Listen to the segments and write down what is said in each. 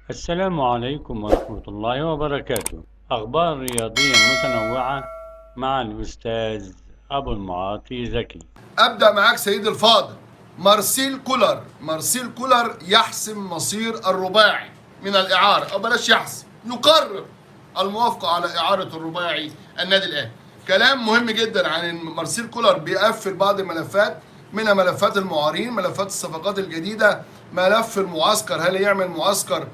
السلام عليكم ورحمة الله وبركاته. أخبار رياضية متنوعة مع الأستاذ أبو المعاطي زكي. ابدا معاك سيدي الفاضل. مارسيل كولر يحسم مصير الرباعي من الاعاره، او بلاش يحسم، يقرر الموافقه على اعاره الرباعي النادي الاهلي. كلام مهم جدا عن ان مارسيل كولر بيقفل بعض الملفات، منها ملفات المعارين، ملفات الصفقات الجديده، ملف المعسكر، هل يعمل معسكر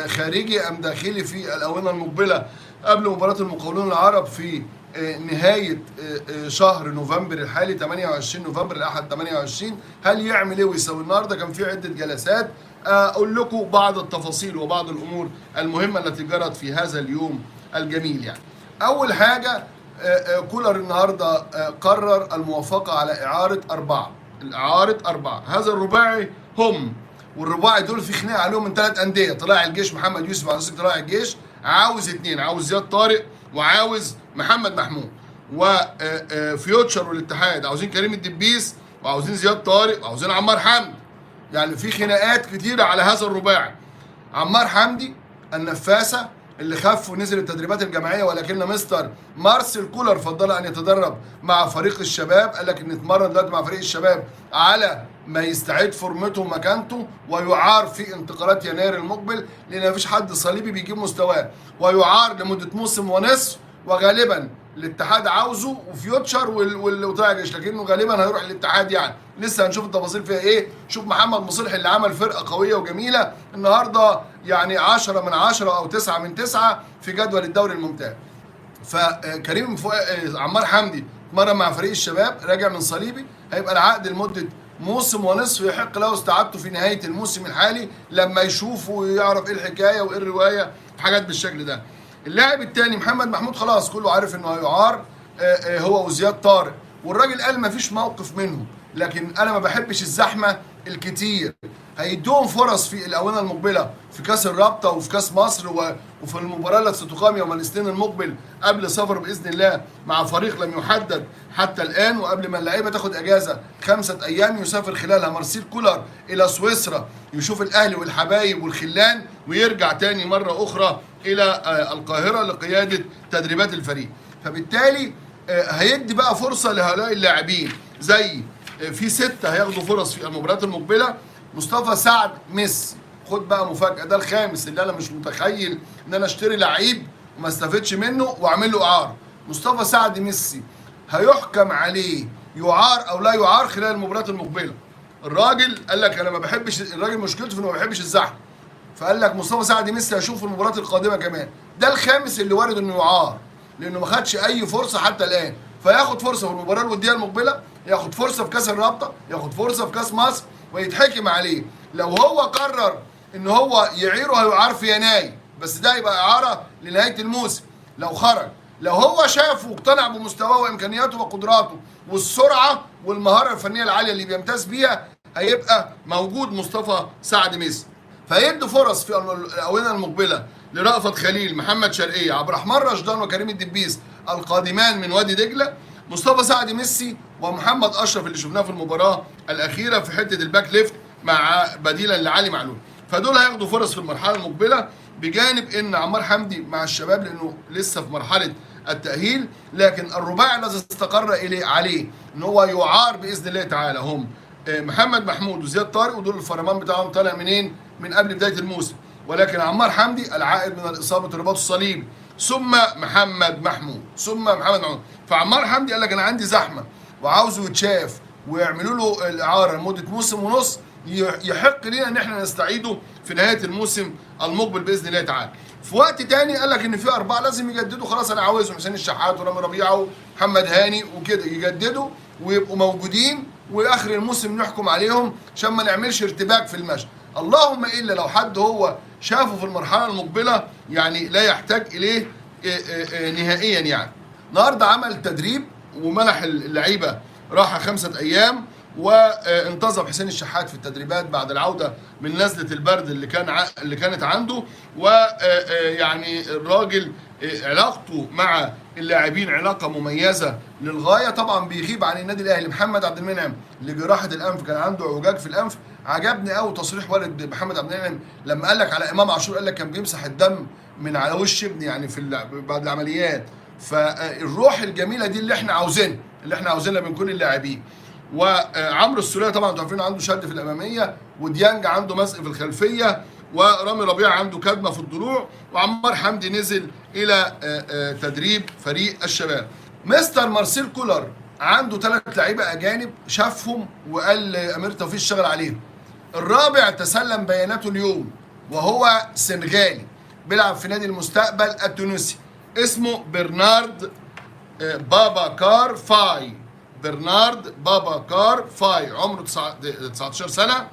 خارجي ام داخلي في الاونه المقبله قبل مباراه المقاولون العرب في نهايه شهر نوفمبر الحالي، 28 نوفمبر الاحد 28. هل يعمل ايه ويسوي؟ النهارده كان في عده جلسات، اقول لكم بعض التفاصيل وبعض الامور المهمه التي جرت في هذا اليوم الجميل. يعني اول حاجه، كولر النهارده قرر الموافقه على اعاره اربعه. هذا الرباعي والرباعي دول في خناقه عليهم من 3 انديه. طلائع الجيش محمد يوسف على طلائع الجيش عاوز 2، عاوز زياد طارق وعاوز محمد محمود. وفيوتشر والاتحاد عاوزين كريم الدبيس وعاوزين زياد طارق وعاوزين عمار حمدي. يعني في خناقات كتيره على هذا الرباعي. عمار حمدي النفاسه اللي خف ونزل التدريبات الجماعيه، ولكن مستر مارسيل كولر فضل ان يتدرب مع فريق الشباب. قال لك ان نتمرن دلوقتي مع فريق الشباب على ما يستعيد فورمته ومكانته، ويعار في انتقالات يناير المقبل، لان مفيش حد صليبي بيجيب مستواه، ويعار لمده موسم ونصف. وغالبا الاتحاد عاوزه وفيوتشر وطلع الجيش، لكنه غالبا هيروح الاتحاد. يعني لسه هنشوف التفاصيل فيها ايه. شوف محمد مصلحي اللي عمل فرقه قويه وجميله النهارده، يعني 10 من 10 او 9 من 9 في جدول الدوري الممتاز. فكريم عمار حمدي اتمرن مع فريق الشباب، راجع من صليبي، هيبقى العقد لمده موسم ونصف، يحق له استعادته في نهايه الموسم الحالي لما يشوف ويعرف ايه الحكايه وايه الروايه، حاجات بالشكل ده. اللاعب الثاني محمد محمود، خلاص كله عارف انه هيعار، هو وزياد طارق، والراجل قال ما فيش موقف منهم، لكن انا ما بحبش الزحمه الكتير. هيدوهم فرص في الاونه المقبله في كاس الرابطه وفي كاس مصر وفي المباراه التي ستقام يوم الاثنين المقبل قبل سفر باذن الله مع فريق لم يحدد حتى الان، وقبل ما اللعيبه تاخد اجازه 5 ايام يسافر خلالها مارسيل كولر الى سويسرا يشوف الاهلي والحبايب والخلان، ويرجع تاني مره اخرى الى القاهره لقياده تدريبات الفريق. فبالتالي هيدي بقى فرصه لهؤلاء اللاعبين، زي في 6 هياخدوا فرص في المباريات المقبله. مصطفى سعد ميسي، خد بقى مفاجاه، ده الخامس اللي انا مش متخيل ان انا اشتري لعيب وما استفدش منه واعمل له اعاره. مصطفى سعد ميسي هيحكم عليه يعار او لا يعار خلال المباريات المقبله. الراجل قال لك انا ما بحبش، الراجل مشكلته في انه ما بيحبش الزحمه، فقال لك مصطفى سعد ميسي هشوف في المباريات القادمه كمان. ده الخامس اللي وارد انه يعار، لانه ما خدش اي فرصه حتى الان، فياخد فرصه في المباراه الوديه المقبله، ياخد فرصه في كاس الرابطه، ياخد فرصه في كاس مصر، ويتحكم عليه. لو هو قرر ان هو يعيره هيعار في يناير، بس ده يبقى اعاره لنهايه الموسم لو خرج. لو هو شاف واقتنع بمستواه وامكانياته وقدراته والسرعه والمهاره الفنيه العاليه اللي بيمتاز بيها، هيبقى موجود مصطفى سعد ميسي. فيدوا فرص في الاونه المقبله لرأفت خليل، محمد شرقيه، عبد الرحمن رشدان وكريم الدبيس القادمان من وادي دجله، مصطفى سعد ميسي، ومحمد اشرف اللي شفناه في المباراه الاخيره في حته الباك ليفت مع بديلا لعلي معلول. فدول هياخدوا فرص في المرحله المقبله، بجانب ان عمار حمدي مع الشباب لانه لسه في مرحله التاهيل. لكن الرباعي الذي استقر عليه ان هو يعار باذن الله تعالى هم محمد محمود وزياد طارق، ودول الفرمان بتاعهم طالع منين؟ من قبل بدايه الموسم. ولكن عمار حمدي العائد من الاصابه الرباط الصليبي، ثم محمد محمود. فعمار حمدي قال لك انا عندي زحمه وعاوزه يتشاف ويعملوا له الاعاره لمده موسم ونص، يحق لنا ان احنا نستعيده في نهايه الموسم المقبل باذن الله تعالى. في وقت تاني قال لك ان في 4 لازم يجددوا، خلاص انا عاوزهم، حسين الشحات ورامي ربيعه ومحمد هاني وكده، يجددوا ويبقوا موجودين، واخر الموسم نحكم عليهم عشان ما نعملش ارتباك في المشي. اللهم الا لو حد هو شافه في المرحله المقبله يعني لا يحتاج اليه نهائيا. يعني النهارده عمل تدريب ومنح اللعيبه راحه 5 ايام، وانتظم حسين الشحات في التدريبات بعد العوده من نزله البرد اللي كانت عنده. ويعني الراجل علاقته مع اللاعبين علاقه مميزه للغايه. طبعا بيغيب عن النادي الاهلي محمد عبد المنعم لجراحه الانف، كان عنده اعوجاج في الانف، عجبني قوي تصريح والد محمد عبد المنعم لما قال لك على امام عاشور، قال لك كان بيمسح الدم من على وش ابني يعني بعد العمليات. فالروح الجميله دي اللي احنا عاوزينها، اللي احنا عاوزينها من كل اللاعبين. وعمرو السوليه طبعا انتوا عارفين عنده شد في الاماميه، وديانج عنده مزق في الخلفيه، ورامي ربيعه عنده كدمه في الضلوع، وعمار حمدي نزل الى تدريب فريق الشباب. مستر مارسيل كولر عنده 3 لعيبه اجانب شافهم وقال امير توفيق اشتغل عليهم. الرابع تسلم بياناته اليوم وهو سنغالي بيلعب في نادي المستقبل التونسي، اسمه برنارد باباكار فاي. برنارد باباكار فاي، عمره 19 سنه،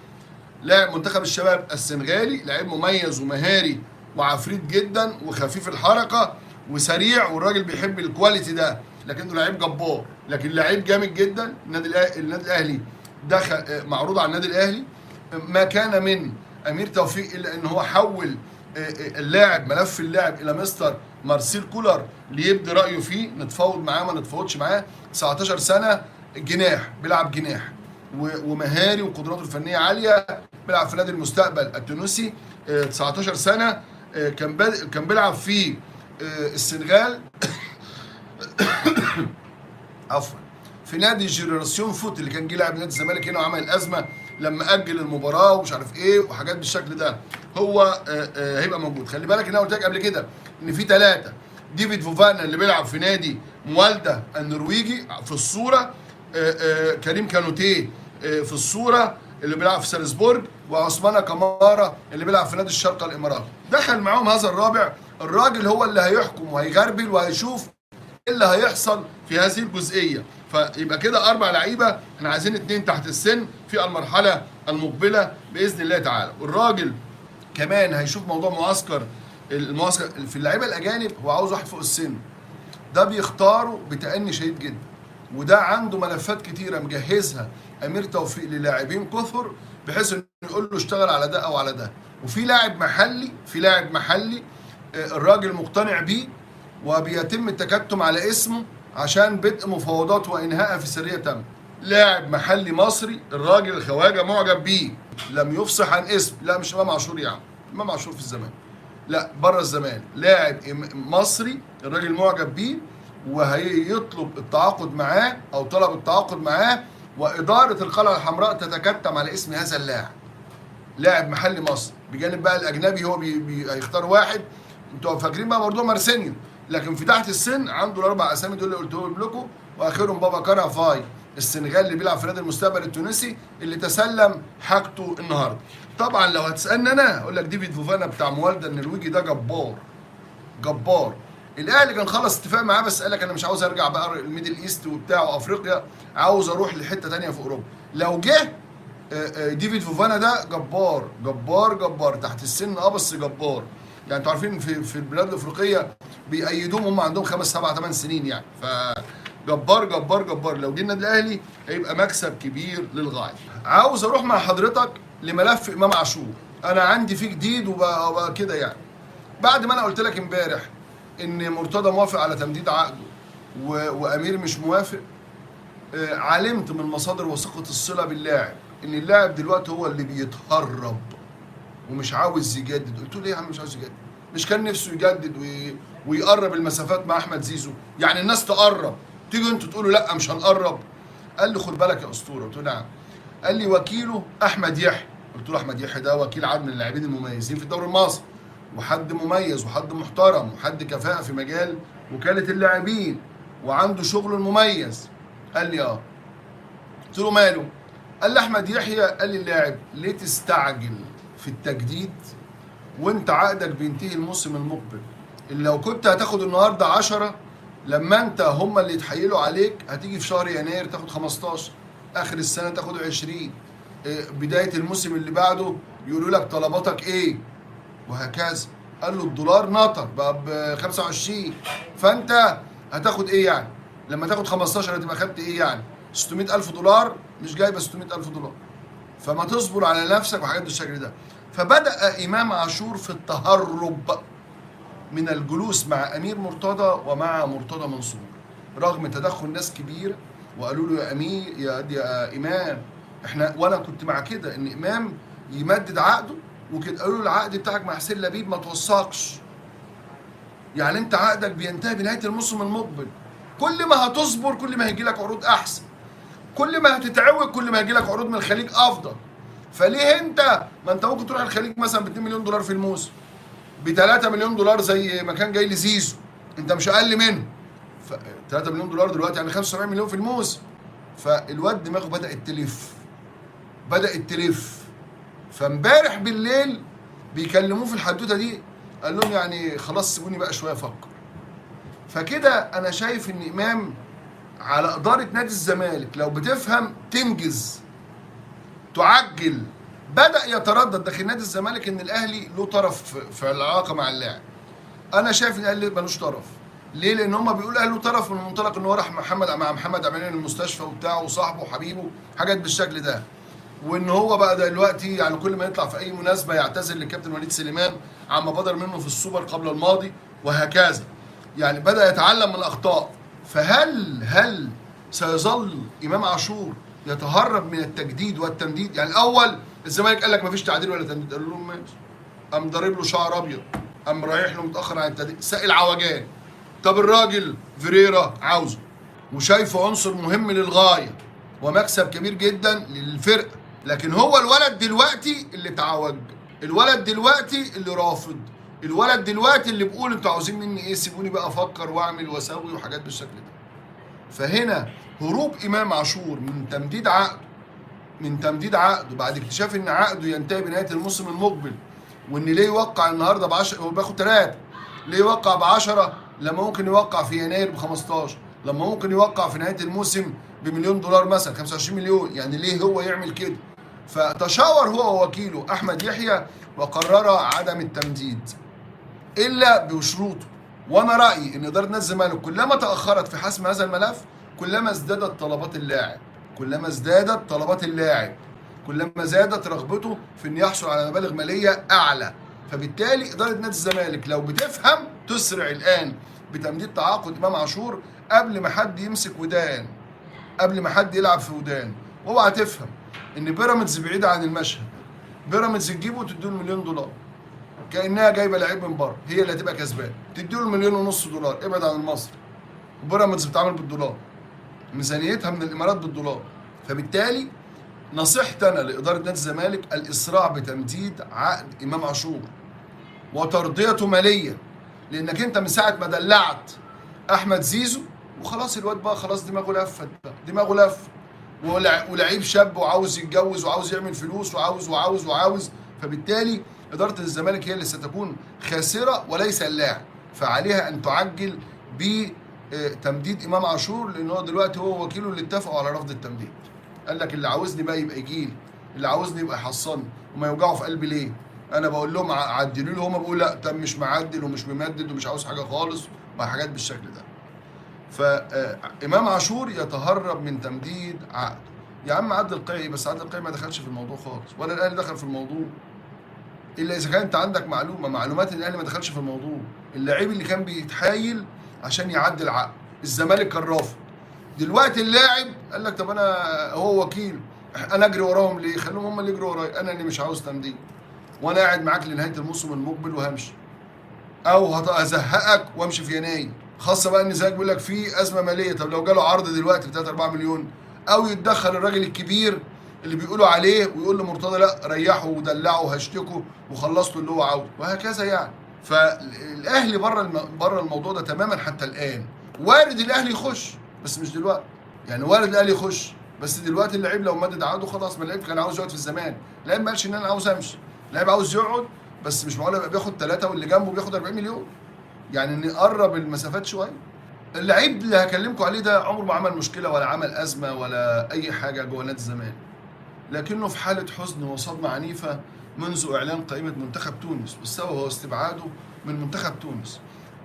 لاعب منتخب الشباب السنغالي، لاعب مميز ومهاري وعفريت جدا وخفيف الحركه وسريع، والراجل بيحب الكواليتي ده، لكنه لاعب جبار، لكن لاعب جامد جدا. النادي الاهلي دخل معروض على النادي الاهلي. ما كان من امير توفيق الا ان هو حول اللاعب، ملف اللاعب، الى مستر مارسيل كولر ليبدي رايه فيه، نتفاوض معاه ما نتفاوضش معاه. 19 سنه، جناح، بيلعب جناح ومهاري وقدراته الفنيه عاليه، بيلعب في نادي المستقبل التونسي. 19 سنه، كان بيلعب في السنغال عفوا في نادي جينيراسيون فوت اللي كان جه لاعب نادي الزمالك هنا وعمل ازمه لما اجل المباراه ومش عارف ايه وحاجات بالشكل ده. هو هيبقى موجود. خلي بالك ان انا قلت لك قبل كده ان في 3: ديفيد فوفانا اللي بيلعب في نادي موالدا النرويجي في الصوره، كريم كانوتيه في الصوره اللي بيلعب في سالزبورج، وعثمان كمارا اللي بيلعب في نادي الشرقه الاماراتي. دخل معاهم هذا الرابع، الراجل هو اللي هيحكم وهيغربل وهيشوف ايه اللي هيحصل في هذه الجزئيه. فيبقى كده 4 لعيبه، احنا عايزين 2 تحت السن في المرحله المقبله باذن الله تعالى. والراجل كمان هيشوف موضوع المعسكر في اللعيبه الاجانب، هو عاوز واحد فوق السن، ده بيختاره بتأني شديد جدا، وده عنده ملفات كتيره مجهزها امير توفيق للاعبين كثر، بحيث انه يقول له اشتغل على ده او على ده. وفي لاعب محلي الراجل مقتنع بيه وبيتم التكتم على اسمه عشان بدء مفاوضات وانهائها في سريه تامه. لاعب محلي مصري، الراجل الخواجه معجب بيه، لم يفصح عن اسم. لا مش امام عاشور يا عم، امام عاشور في الزمان، لا بره الزمان، لاعب مصري الراجل معجب بيه، وهيطلب التعاقد معاه او طلب التعاقد معاه، واداره القلعه الحمراء تتكتم على اسم هذا اللاعب. لاعب محلي مصري، بجانب بقى الاجنبي هو هيختار واحد. انتوا فاكرين بقى موضوع مارسينيو، لكن في تحت السن عنده ال4 اسامي دول اللي قلتهم لكم، واخرهم باباكار فاي السنغالي اللي بيلعب في نادي المستقبل التونسي اللي تسلم حاجته النهارده. طبعا لو هتسالني انا اقول لك ديفيد فوفانا بتاع موالدا النرويجي ده جبار. الاهلي كان خلص اتفاق معاه، بس قال لك انا مش عاوز ارجع بقى الميدل ايست وبتاع وافريقيا، عاوز اروح لحته ثانيه في اوروبا. لو جه ديفيد فوفانا ده جبار تحت السن، بس جبار. يعني انتوا عارفين في البلاد الافريقيه بيأيدوهم هم عندهم 5 7 8 سنين يعني. ف جبار. لو جه النادي الاهلي هيبقى مكسب كبير للغايه. عاوز اروح مع حضرتك لملف امام عاشور، انا عندي فيه جديد وبقى كده يعني. بعد ما انا قلت لك امبارح ان مرتضى موافق على تمديد عقده وامير مش موافق، علمت من مصادر وثيقه الصله باللاعب ان اللاعب دلوقتي هو اللي بيتهرب ومش عاوز يجدد. قلت له ليه يا عم مش عاوز يجدد؟ مش كان نفسه يجدد ويقرب المسافات مع احمد زيزو؟ يعني الناس تقرب، تيجوا انتوا تقولوا لا مش هنقرب. قال لي خد بالك يا اسطوره. قلت له نعم. قال لي وكيله احمد يحيى. قلت له احمد يحيى ده وكيل عام من اللاعبين المميزين في الدوري المصري، وحد مميز وحد محترم وحد كفاءه في مجال وكاله اللاعبين وعنده شغل مميز. قال لي اه. قلت له ماله؟ قال لي احمد يحيى قال لي اللاعب ليه تستعجل في التجديد وانت عقدك بينتهي الموسم المقبل؟ اللي لو كنت هتاخد النهارده 10، لما انت هم اللي يتحايلوا عليك هتيجي في شهر يناير تاخد 15، اخر السنه تاخد 20، بدايه الموسم اللي بعده يقولوا لك طلباتك ايه، وهكذا. قال له الدولار نطر بقى ب 25، فانت هتاخد ايه يعني؟ لما تاخد 15 هتبقى خدت ايه يعني؟ 600,000 دولار مش جايبه 600,000 دولار. فما تصبر على نفسك وحاجات بالشكل ده. فبدأ إمام عاشور في التهرب من الجلوس مع أمير مرتضى ومع مرتضى منصور، رغم تدخل ناس كبيرة وقالوا له يا أمير يا إمام وانا كنت مع كده ان امام يمدد عقده وكده. قالوا له العقد بتاعك مع حسين لبيب ما توثقش، يعني انت عقدك بينتهي بنهايه الموسم المقبل. كل ما هتصبر كل ما هيجي لك عروض احسن، كل ما هتتعود كل ما هيجي لك عروض من الخليج افضل. فليه انت ما انت ممكن تروح الخليج مثلا ب 2 مليون دولار في الموسم، ب 3 مليون دولار زي ما كان جاي لزيزو، انت مش اقل منه. 3 مليون دولار دلوقتي يعني 75 مليون في الموسم. فالواد دماغه بدأت تلف. فامبارح بالليل بيكلموه في الحدوته دي، قال لهم يعني خلاص سيبوني بقى شويه افكر. فكده انا شايف ان امام على اداره نادي الزمالك لو بتفهم تنجز تعجل. بدأ يتردد داخل نادي الزمالك ان الاهلي له طرف في العلاقه مع اللاعب. انا شايف ان الاهلي ملوش طرف. ليه؟ لان هم بيقولوا الاهلي له طرف من منطلق ان هو راح مع محمد عمران المستشفى وبتاعه وصاحبه وحبيبه، حاجات بالشكل ده. وان هو بقى دلوقتي يعني كل ما يطلع في اي مناسبه يعتذر للكابتن وليد سليمان عما بدر منه في السوبر قبل الماضي وهكذا. يعني بدأ يتعلم من الاخطاء. فهل سيظل امام عاشور يتهرب من التجديد والتمديد؟ يعني الاول الزمالك قال لك مفيش تعديل ولا تمديد، قالوا لهم ماشي. قام ضارب له شعر ابيض، قام رايح له متاخر عن التمديد، سائل عوجان. طب الراجل فيريرا عاوزه وشايفه عنصر مهم للغايه ومكسب كبير جدا للفرقه، لكن هو الولد دلوقتي اللي تعوج، الولد دلوقتي اللي رافض، الولد دلوقتي اللي بيقول انتوا عاوزين مني ايه؟ سيبوني بقى افكر واعمل واسوي وحاجات بالشكل ده. فهنا هروب امام عاشور من تمديد عقده بعد اكتشاف ان عقده ينتهي بنهايه الموسم المقبل، وان ليه يوقع النهارده ب10 هو بياخد 3، ليه يوقع ب10 لما ممكن يوقع في يناير ب15، لما ممكن يوقع في نهايه الموسم بمليون دولار مثلا 25 مليون؟ يعني ليه هو يعمل كده؟ فتشاور هو ووكيله احمد يحيى وقرر عدم التمديد الا بشروطه. وانا رايي ان اداره نادي الزمالك كلما تاخرت في حسم هذا الملف كلما ازدادت طلبات اللاعب، كلما زادت رغبته في ان يحصل على مبالغ ماليه اعلى. فبالتالي اداره نادي الزمالك لو بتفهم تسرع الان بتمديد تعاقد امام عاشور قبل ما حد يمسك ودان، قبل ما حد يلعب في ودان. واوعى تفهم ان بيراميدز بعيده عن المشهد. بيراميدز تجيبه وتديله $1 مليون كانها جايبه لعيب من بره، هي اللي هتبقى كسبانه، تديله $1.5 مليون، ابعد عن المصري. وبيراميدز بتتعامل بالدولار، ميزانيتها من الامارات بالدولار. فبالتالي نصيحتي انا لاداره نادي الزمالك الاسراع بتمديد عقد امام عاشور وترضيته ماليا، لانك انت من ساعه ما دلعت احمد زيزو وخلاص الواد بقى خلاص دماغه لفت، ولعيب شاب وعاوز يتجوز وعاوز يعمل فلوس وعاوز. فبالتالي اداره الزمالك هي اللي ستكون خاسره وليس اللاعب. فعليها ان تعجل بتمديد امام عاشور، لان هو دلوقتي هو وكيله اللي اتفقوا على رفض التمديد. قال لك اللي عاوزني بقى يبقى يجيلي، اللي عاوزني يبقى يحصلني وما يوجعوا في قلبي ليه؟ انا بقول لهم عدلوا لي، هم بيقولوا لا تم مش معدل ومش ممدد ومش عاوز حاجه خالص وحاجات بالشكل ده. فامام عاشور يتهرب من تمديد عقده. يا عم عادل القيعي، بس عادل القيعي ما دخلش في الموضوع خالص، ولا الاهلي دخل في الموضوع، الا اذا كان انت عندك معلومات ان الاهلي ما دخلش في الموضوع. اللعيب اللي كان بيتحايل عشان يعدل عقد الزمالك كان رافض. دلوقتي اللاعب قال لك طب انا هو وكيل، انا اجري وراهم ليه؟ خليهم هم اللي يجروا ورايا، انا اللي مش عاوز تمديد وانا قاعد معاك لنهايه الموسم المقبل وهمشي، او هزهقك وامشي في يناير. خاصه بقى ان زيك بيقول لك في ازمه ماليه. طب لو جاله عرض دلوقتي ب 3-4 مليون، او يتدخل الراجل الكبير اللي بيقولوا عليه ويقول لمرتضى لا ريحه ودلعه وهشتكه وخلصت له اللي هو عاوزه وهكذا يعني. فالاهلي بره الموضوع ده تماما حتى الان. وارد الاهلي يخش بس مش دلوقتي، يعني وارد الاهلي يخش بس دلوقتي اللعيب لو مدد عقده خلاص. ما اللعيب كان عاوز يقعد في الزمان، اللعيب ما قالش ان انا عاوز امشي، اللعيب عاوز يقعد بس مش معقول يبقى بياخد 3 واللي جنبه بياخد 40 مليون. يعني نقرب المسافات شويه. اللعيب اللي هكلمكم عليه ده عمره ما عمل مشكله ولا عمل ازمه ولا اي حاجه جوه نادي الزمالك، لكنه في حاله حزن وصدمه عنيفه منذ اعلان قائمه منتخب تونس، والسبب هو استبعاده من منتخب تونس.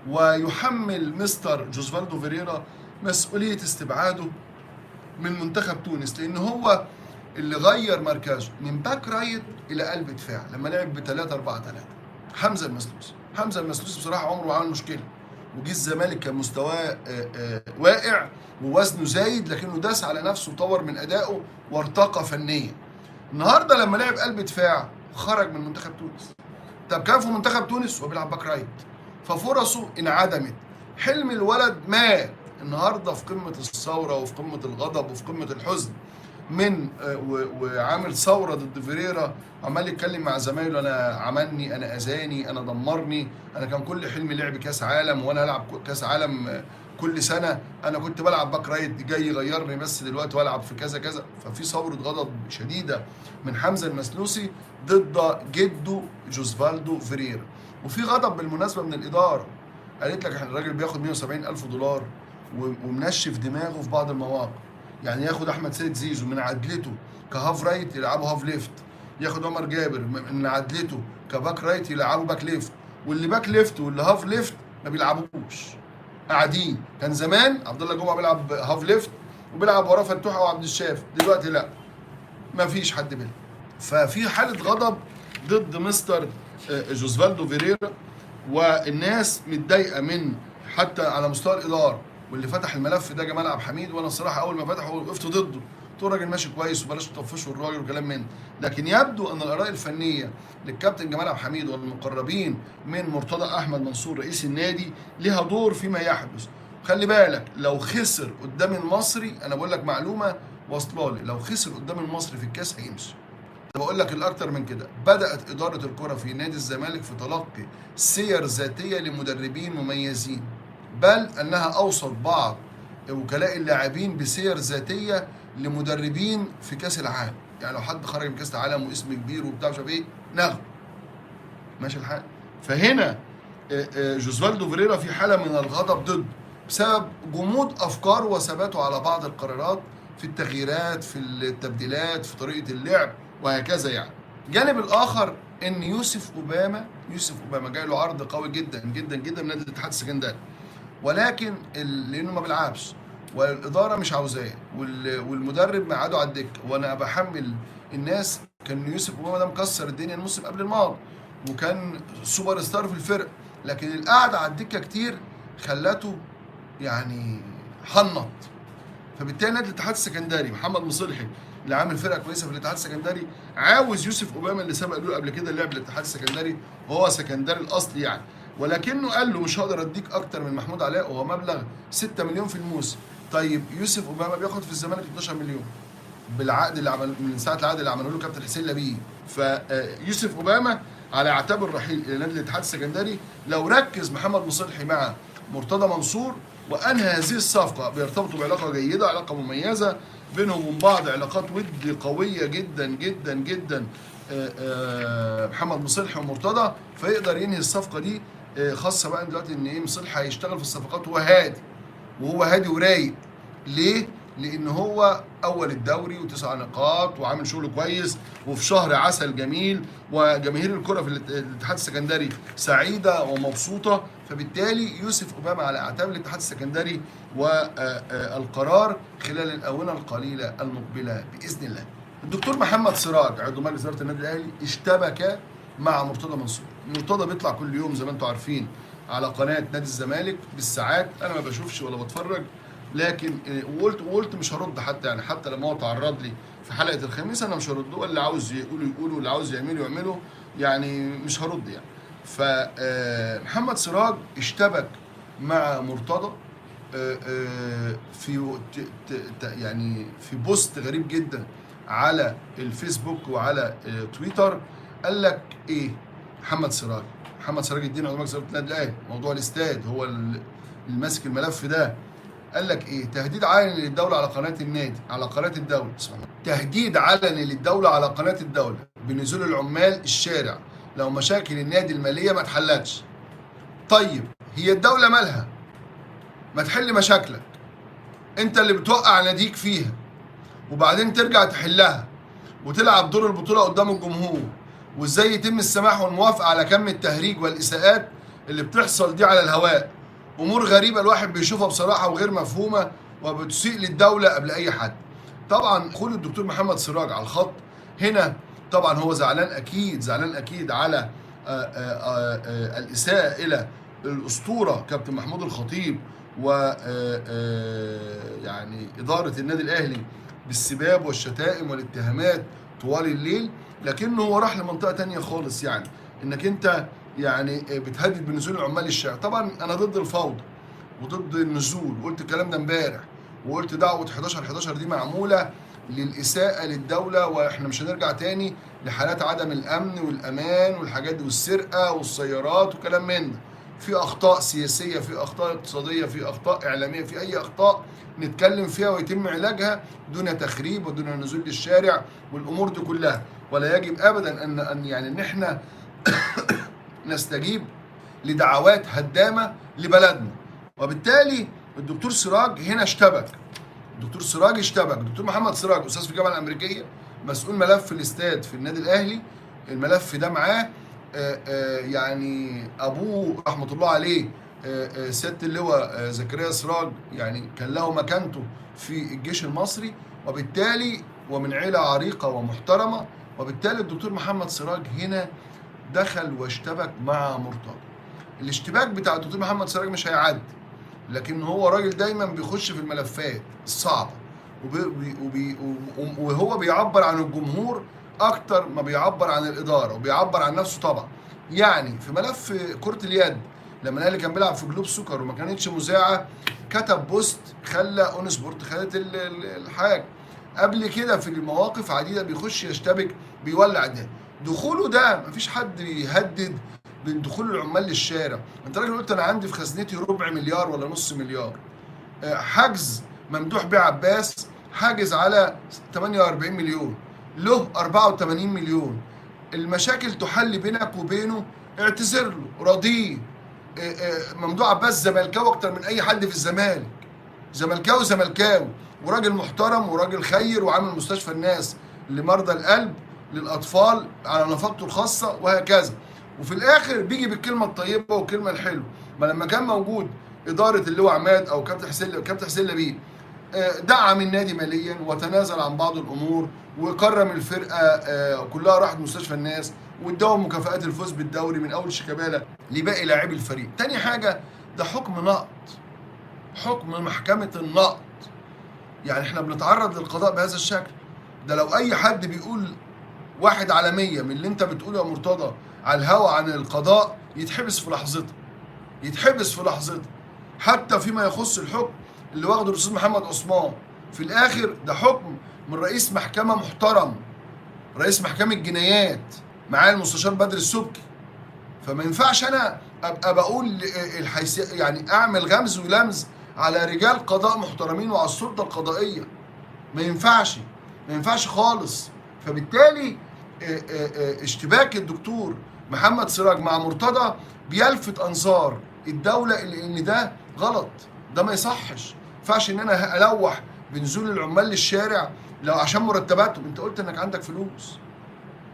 ويحمل مستر جوزفالدو فيريرا مسؤوليه استبعاده من منتخب تونس، لان هو اللي غير مركزه من باك رايت الى قلب دفاع لما لعب ب 3-4-3. حمزه المسلوسي بصراحه عمره ما عمل مشكله، وجه الزمالك كان مستواه واقع ووزنه زايد، لكنه داس على نفسه وطور من ادائه وارتقى فنيا. النهارده لما لعب قلب دفاع خرج من منتخب تونس. طب كان في منتخب تونس وبيلعب باك رايت، ففرصه انعدمت. حلم الولد مات. النهارده في قمه الثوره وفي قمه الغضب وفي قمه الحزن من وعامل ثوره ضد فيريرا، عمال يتكلم مع زمايله: انا عملني، انا اذاني، انا دمرني، انا كان كل حلمي لعب كاس عالم وانا العب كاس عالم كل سنه، انا كنت بلعب باك رايت، جاي يغيرني بس دلوقتي والعب في كذا كذا. ففي ثوره غضب شديده من حمزه المسلوسي ضد جده جوزفالدو فيريرا. وفي غضب بالمناسبه من الاداره، قالت لك احنا الراجل بياخد 170,000 دولار ومنشف دماغه في بعض المواقع. يعني ياخد احمد سيد زيزو من عدلته كهاف رايت يلعبه هاف ليفت، ياخد عمر جابر من عدلته كباك رايت يلعبه باك ليفت، واللي باك ليفت واللي هاف ليفت ما بيلعبوش، قاعدين. كان زمان عبد الله جمعه بيلعب هاف ليفت وبيلعب وراه فتوحه وعبد الشافي، دلوقتي لا، ما فيش حد بيلعب. ففي حاله غضب ضد مستر جوزفالدو فيريرا، والناس متضايقه من حتى على مستوى الاداره. واللي فتح الملف ده جمال عبد الحميد، وانا الصراحه اول ما فتحه وقفت ضده، قلت له الراجل ماشي كويس وبلاش تطفشوا الراجل وكلام من. لكن يبدو ان الاراء الفنيه للكابتن جمال عبد الحميد والمقربين من مرتضى احمد منصور رئيس النادي لها دور فيما يحدث. خلي بالك لو خسر قدام المصري، انا بقول لك معلومه واصله لي، لو خسر قدام المصري في الكاس هيمشي. بقول لك الاكتر من كده، بدات اداره الكره في نادي الزمالك في تلقي سير ذاتيه لمدربين مميزين، بل انها اوصت بعض وكلاء اللاعبين بسير ذاتيه لمدربين في كاس العالم. يعني لو حد خرج من كاس العالم واسم كبير وبتاع مش عارف ايه، ناخده ماشي الحال. فهنا جوزفالدو فيريرا في حاله من الغضب ضد بسبب جمود افكاره وثباته على بعض القرارات في التغييرات، في التبديلات، في طريقه اللعب وهكذا. يعني الجانب الاخر ان يوسف اوباما جاي له عرض قوي جدا جدا جدا من نادي الاتحاد السكندري، ولكن لانه ما بيلعبش والاداره مش عاوزاه والمدرب مقعده على الدكه. وانا بحمل الناس، كان يوسف اوباما ده مكسر الدنيا الموسم قبل الماضي وكان سوبر ستار في الفرق، لكن القعده على الدكه كتير خلته يعني حنط. فبالتالي نادي الاتحاد السكندري محمد مصلحي اللي عامل فرقه كويسه في الاتحاد السكندري عاوز يوسف اوباما اللي سبق له قبل كده لعب الاتحاد السكندري وهو سكندري الاصلي يعني، ولكنه قال له مش هقدر اديك اكتر من محمود علاء وهو مبلغ 6 مليون في الموسم. طيب يوسف اوباما بياخد في الزمالك 12 مليون بالعقد اللي عمل من ساعه العقد اللي عمله له كابتن حسين لبيب. فيوسف اوباما على اعتاب الرحيل الى نادي الاتحاد السكندري لو ركز محمد مصلحي مع مرتضى منصور وانهى هذه الصفقه، بيرتبطوا بعلاقه جيده، علاقه مميزه بينهم وبين بعض، علاقات ود قويه جدا جدا جدا محمد مصلحي ومرتضى، فيقدر ينهي الصفقه دي. خاصه بقى دلوقتي ان ايه، مصلحي هيشتغل في الصفقات وهو هادي، وهو هادي ورايق. ليه؟ لان هو اول الدوري و9 نقاط وعامل شغل كويس وفي شهر عسل جميل، وجماهير الكره في الاتحاد السكندري سعيده ومبسوطه. فبالتالي يوسف اوباما على اعتاب الاتحاد السكندري والقرار خلال الاونه القليله المقبله باذن الله. الدكتور محمد سراج عضو مجلس اداره النادي الاهلي اشتبك مع مرتضى منصور. مرتضى بيطلع كل يوم زي ما انتم عارفين على قناه نادي الزمالك بالساعات، انا ما بشوفش ولا بتفرج، لكن وقلت مش هرد حتى، يعني حتى لما هو تعرض لي في حلقه الخميس انا مش هرد، واللي عاوز يقوله واللي عاوز يعمله يعني مش هرد يعني. فمحمد سراج اشتبك مع مرتضى في يعني في بوست غريب جدا على الفيسبوك وعلى تويتر. قال لك ايه محمد سراج الدين عضو مجلس اداره النادي الاهلي، موضوع الاستاد هو اللي ماسك الملف ده. قال لك ايه؟ تهديد علني للدوله على قناه النادي، على قناه الدوله، تهديد علني للدوله على قناه الدوله بنزول العمال الشارع لو مشاكل النادي الماليه ما اتحلتش. طيب هي الدوله مالها؟ ما تحل مشاكلك، انت اللي بتوقع ناديك فيها وبعدين ترجع تحلها وتلعب دور البطوله قدام الجمهور. وازاي يتم السماح والموافقه على كم التهريج والاساءات اللي بتحصل دي على الهواء؟ امور غريبه الواحد بيشوفها بصراحه وغير مفهومه وبتسيء للدوله قبل اي حد. طبعا دخول الدكتور محمد سراج على الخط هنا طبعا هو زعلان اكيد على الاساءه الى الاسطوره كابتن محمود الخطيب و يعني اداره النادي الاهلي بالسباب والشتائم والاتهامات طوال الليل، لكنه هو راح لمنطقه تانية خالص. يعني انك انت يعني بتهدد بنزول العمال الشارع. طبعا انا ضد الفوضى وضد النزول، وقلت الكلام ده امبارح، وقلت دعوه 11/11 دي معموله للاساءه للدوله، واحنا مش هنرجع تاني لحالات عدم الامن والامان والحاجات دي والسرقه والسيارات وكلام من ده. في اخطاء سياسيه، في اخطاء اقتصاديه، في اخطاء اعلاميه، في اي اخطاء نتكلم فيها ويتم علاجها دون تخريب ودون نزول للشارع والامور دي كلها. ولا يجب ابدا ان يعني ان احنا نستجيب لدعوات هدامه لبلدنا. وبالتالي الدكتور سراج هنا اشتبك. الدكتور سراج اشتبك. الدكتور محمد سراج استاذ في الجامعه الامريكيه، مسؤول ملف الاستاد في النادي الاهلي، الملف ده معاه. يعني ابوه رحمه الله عليه سياده اللواء زكريا سراج، يعني كان له مكانته في الجيش المصري، وبالتالي ومن عيله عريقه ومحترمه. وبالتالي الدكتور محمد سراج هنا دخل واشتبك مع مرتضى. الاشتباك بتاع الدكتور محمد سراج مش هيعدي، لكن هو راجل دايما بيخش في الملفات الصعبه، وهو بيعبر عن الجمهور اكتر ما بيعبر عن الاداره، وبيعبر عن نفسه طبعا. يعني في ملف كره اليد، لما الاهلي كان بيلعب في جلوب سكر وما كانتش مذاعه، كتب بوست خلى اون سبورت خدت الحاجه. قبل كده في المواقف عديده بيخش يشتبك، بيولع ده. دخوله ده مفيش حد بيهدد من دخول العمال للشارع. انت راجل قلت انا عندي في خزنتي ربع مليار ولا نص مليار. حجز ممدوح بيه عباس حاجز على 48 مليون، له 84 مليون. المشاكل تحل بينك وبينه، اعتذر له، راضيه. ممدوح عباس زملكاوي اكتر من اي حد في الزمالك، زملكاوي زملكاوي، وراجل محترم وراجل خير، وعامل مستشفى الناس لمرضى القلب للاطفال على نفقته الخاصه وهكذا. وفي الاخر بيجي بالكلمه الطيبه والكلمه الحلوه. ما لما كان موجود اداره اللواء عماد او كابتن حسين لبيب، دعم النادي ماليا وتنازل عن بعض الامور، وكرم الفرقه كلها، راحت مستشفى الناس، واداهم مكافآت الفوز بالدوري من اول شيكابالا لباقي لاعبي الفريق. تاني حاجه، ده حكم نقض، حكم محكمه النقض. يعني احنا بنتعرض للقضاء بهذا الشكل. ده لو اي حد بيقول 1/100 من اللي انت بتقوله يا مرتضى على الهوا عن القضاء، يتحبس في لحظتها، يتحبس في لحظتها. حتى فيما يخص الحكم اللي واخده الاستاذ محمد عثمان، في الاخر ده حكم من رئيس محكمه محترم، رئيس محكمه جنايات، معاه المستشار بدر السبكي. فما ينفعش انا ابقى بقول يعني اعمل غمز ولمز على رجال قضاء محترمين وعلى السلطه القضائيه. ما ينفعش، ما ينفعش خالص. فبالتالي اشتباك الدكتور محمد سراج مع مرتضى بيلفت انظار الدوله ان ده غلط، ده ما يصحش. ما ينفعش ان انا الوح بنزول العمال للشارع لو عشان مرتباتهم. انت قلت انك عندك فلوس،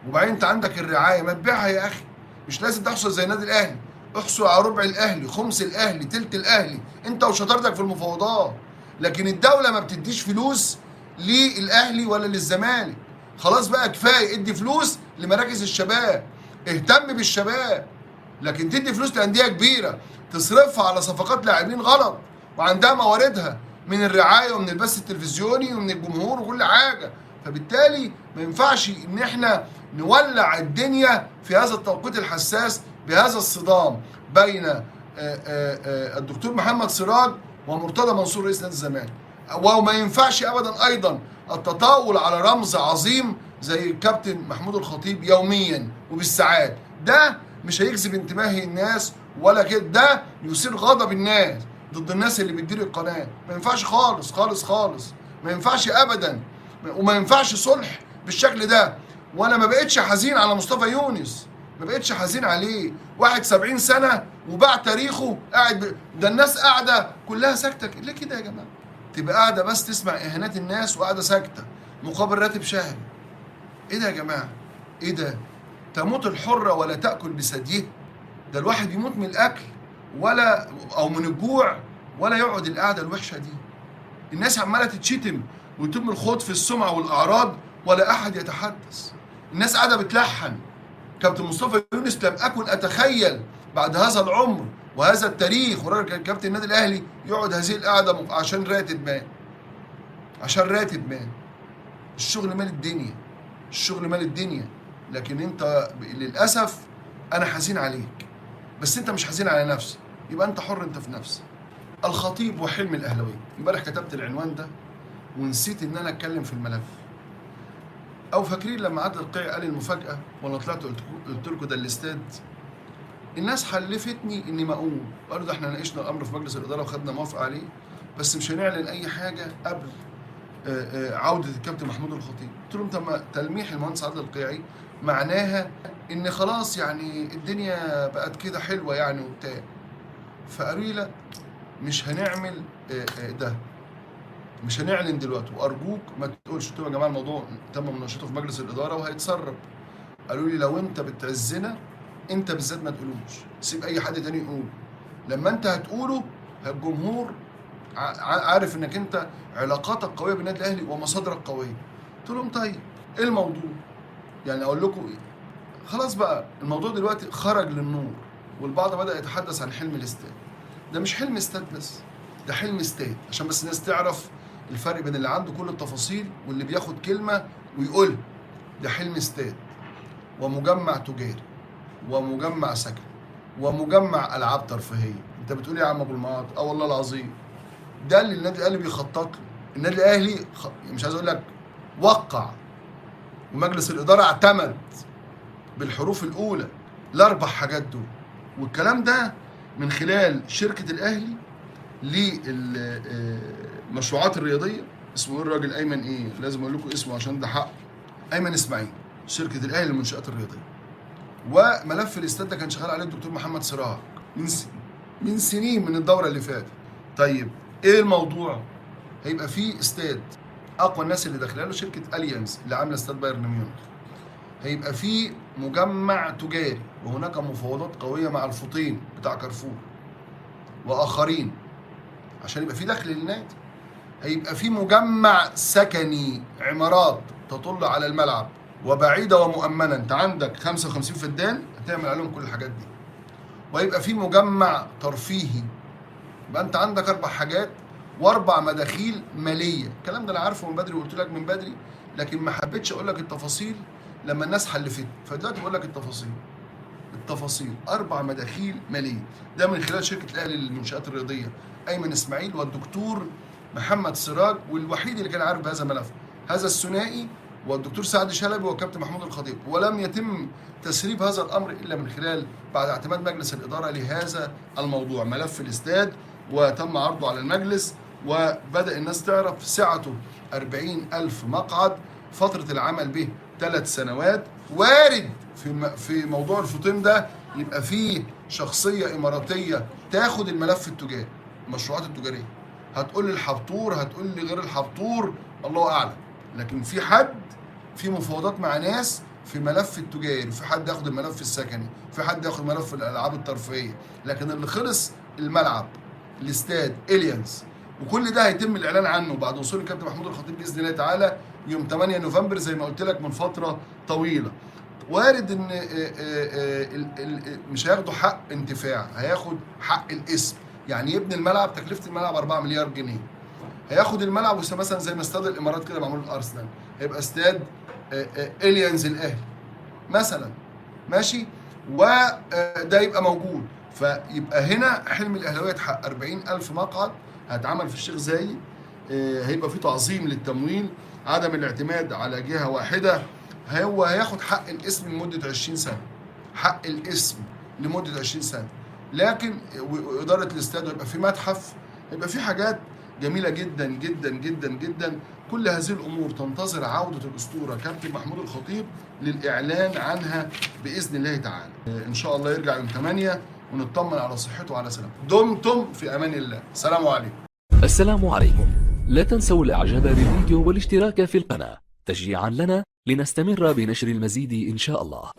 وبعدين انت عندك الرعايه، ما تبيعها يا اخي. مش لازم تحصل زي النادي الاهلي، احصل على ربع الاهلي، خمس الاهلي، تلت الاهلي، انت وشطارتك في المفاوضات. لكن الدوله ما بتديش فلوس للاهلي ولا للزمالك. خلاص بقى كفايه، ادي فلوس لمراكز الشباب، اهتم بالشباب. لكن تدي فلوس لانديه كبيره تصرفها على صفقات لاعبين غلط، وعندها مواردها من الرعايه ومن البث التلفزيوني ومن الجمهور وكل حاجه. فبالتالي ما ينفعش ان احنا نولع الدنيا في هذا التوقيت الحساس بهذا الصدام بين الدكتور محمد سراج ومرتضى منصور رئيس نادي الزمالك. وما ينفعش ابدا ايضا التطاول على رمز عظيم زي الكابتن محمود الخطيب يوميا وبالساعات. ده مش هيجذب انتباه الناس ولا كده، ده يثير غضب الناس ضد الناس اللي بتدير القناه. ما ينفعش خالص خالص خالص، ما ينفعش ابدا، وما ينفعش صلح بالشكل ده. وانا ما بقتش حزين على مصطفى يونس، ما بقتش حزين عليه. واحد 70 سنه وباع تاريخه، قاعد ده الناس قاعده كلها ساكته. ليه كده يا جماعه؟ تبقى قاعده بس تسمع اهانات الناس وقاعده ساكته مقابل راتب شهري. ايه ده يا جماعه؟ ايه ده؟ تموت الحره ولا تاكل بثديها. ده الواحد يموت من الاكل ولا او من الجوع ولا يقعد القعده الوحشه دي. الناس عماله تتشتم ويتم الخوض في السمعه والاعراض ولا احد يتحدث. الناس قاعده بتلحن. كابتن مصطفى يونس لم اكن اتخيل بعد هذا العمر وهذا التاريخ، وراجل كان كابتن النادي الاهلي يقعد هذه القعده عشان راتب مان، عشان راتب مان. الشغل مال الدنيا، الشغل مال الدنيا. لكن انت للاسف انا حزين عليك، بس انت مش حزين على نفسك، يبقى انت حر انت في نفسك. الخطيب وحلم الاهلاويه. امبارح كتبت العنوان ده ونسيت ان انا اتكلم في الملف. او فاكرين لما عادل القيعي قال المفاجاه وانا طلعت قلت لكم ده الاستاد؟ الناس حلفتني اني ما اقول، قالوا ده احنا ناقشنا الامر في مجلس الاداره وخدنا موافقه عليه، بس مش هنعلن اي حاجه قبل عوده الكابتن محمود الخطيب. قلت لهم طب ما تلميح المهندس عادل القيعي معناها ان خلاص يعني الدنيا بقت كده حلوه يعني وبتاع. فقالوا لي لا مش هنعمل ده، مش هنعلن دلوقتي، وارجوك ما تقولش. قلت لهم يا جماعه الموضوع تم مناقشته في مجلس الاداره وهيتسرب. قالوا لي لو انت بتعزنا انت بالذات ما تقولوش، سيب اي حد تاني يقول. لما انت هتقوله الجمهور عارف انك انت علاقاتك قويه بالنادي الاهلي ومصادرك قويه. قلت لهم طيب ايه الموضوع؟ يعني اقول لكم إيه؟ خلاص بقى الموضوع دلوقتي خرج للنور، والبعض بدا يتحدث عن حلم الاستاد. ده مش حلم استاد بس، ده حلم استاد، عشان بس الناس تعرف الفرق بين اللي عنده كل التفاصيل واللي بياخد كلمه ويقولها. ده حلم استاد ومجمع تجاري ومجمع سكن ومجمع العاب ترفيهيه. انت بتقول يا عم ابو المعاط؟ اه والله العظيم ده اللي النادي الاهلي بيخطط له. النادي الاهلي مش عايز اقول لك وقع، ومجلس الاداره اعتمد بالحروف الاولى الاربع حاجات دول، والكلام ده من خلال شركه الاهلي للمشروعات الرياضيه. اسمه ايه الراجل؟ ايمن ايه؟ لازم اقول لكم اسمه عشان ده حق. ايمن اسماعيل، شركه الاهلي للمنشات الرياضيه. وملف الاستاد ده كان شغال عليه الدكتور محمد سراج من سنين، من الدوره اللي فاتت. طيب ايه الموضوع؟ هيبقى فيه استاد اقوى الناس اللي داخله له شركه اليانز اللي عامله استاد بايرن ميونخ. هيبقى فيه مجمع تجاري، وهناك مفاوضات قويه مع الفطين بتاع كارفور واخرين عشان يبقى فيه دخل للنادي. هيبقى فيه مجمع سكني، عمارات تطل على الملعب وبعيده ومؤمنه. انت عندك 55 فدان هتعمل عليهم كل الحاجات دي. وهيبقى فيه مجمع ترفيهي، يبقى انت عندك 4 حاجات و4 مداخيل ماليه. الكلام ده انا عارفه من بدري وقلت لك من بدري، لكن ما حبيتش اقول لك التفاصيل لما الناس حلفتني، فدلوقتي بقول لك التفاصيل 4 مداخيل ماليه. ده من خلال شركه الاهلي للمنشات الرياضيه ايمن اسماعيل والدكتور محمد سراج، والوحيد اللي كان عارف بهذا الملف هذا الثنائي، والدكتور سعد شلبي والكابتن محمود الخطيب. ولم يتم تسريب هذا الامر الا من خلال بعد اعتماد مجلس الاداره لهذا الموضوع، ملف الاستاد، وتم عرضه على المجلس وبدا الناس تعرف سعته 40,000 مقعد، فتره العمل به 3 سنوات. وارد في موضوع الفطيم ده يبقى فيه شخصيه اماراتيه تاخد الملف التجاري، المشروعات التجاريه. هتقول لي الحبطور، هتقول لي غير الحبطور، الله اعلم. لكن في حد في مفاوضات مع ناس في ملف التجاري، في حد ياخد الملف السكني، في حد ياخد ملف الالعاب الترفيهيه. لكن اللي خلص الملعب، الاستاد، اليانز، وكل ده هيتم الاعلان عنه بعد وصول الكابتن محمود الخطيب باذن الله تعالى يوم 8 نوفمبر زي ما قلت لك من فتره طويله. وارد ان مش هياخدوا حق انتفاع، هياخد حق الاسم. يعني يبني الملعب، تكلفه الملعب 4 مليار جنيه. هياخد الملعب مثلا زي ما استاد الامارات كده معمول الارسنال، هيبقى استاد اليانز الاهلي مثلا، ماشي، وده يبقى موجود. فيبقى هنا حلم الاهلاويه اتحقق. 40,000 مقعد هتعمل في الشيخ زايد، هيبقى في تعظيم للتمويل، عدم الاعتماد على جهه واحده. هو هياخد حق الاسم لمده 20 سنه، حق الاسم لمده 20 سنه. لكن واداره الاستاد هيبقى في متحف، هيبقى في حاجات جميله جدا جدا جدا جدا. كل هذه الامور تنتظر عوده الاسطوره كابتن محمود الخطيب للاعلان عنها باذن الله تعالى. ان شاء الله يرجع يوم 8 ونطمن على صحته وعلى سلامته. دمتم في امان الله. السلام عليكم. السلام عليكم. لا تنسوا الاعجاب بالفيديو والاشتراك في القناه تشجيعا لنا لنستمر بنشر المزيد ان شاء الله.